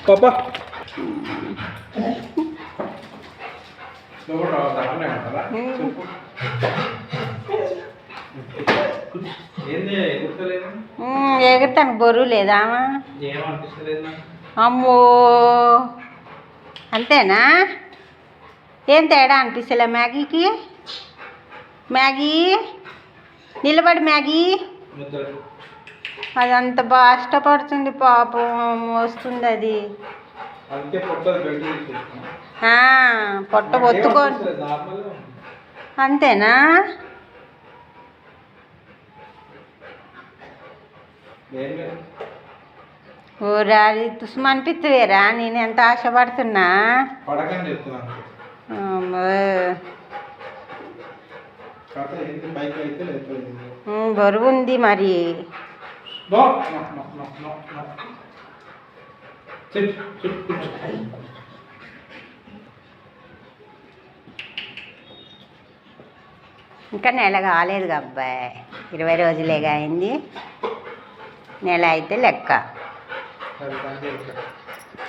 పాపా ఎగురుతాను బరువు లేదా అమ్మో అంతేనా? ఏం తేడా అనిపిస్తలే మ్యాగీకి? మ్యాగీ నిలబడి మ్యాగీ అది అంత బాగా ఇష్టపడుతుంది పాపం, వస్తుంది అది పొట్ట ఒత్తుకొని. అంతేనా? ఓరాది తుసుమ అనిపిస్తువేరా, నేను ఎంత ఆశపడుతున్నా. బరువు ఉంది మరి. ఇంకా నెల కాలేదు అబ్బాయి, 20 రోజులేగా అయింది. నెల అయితే లెక్క.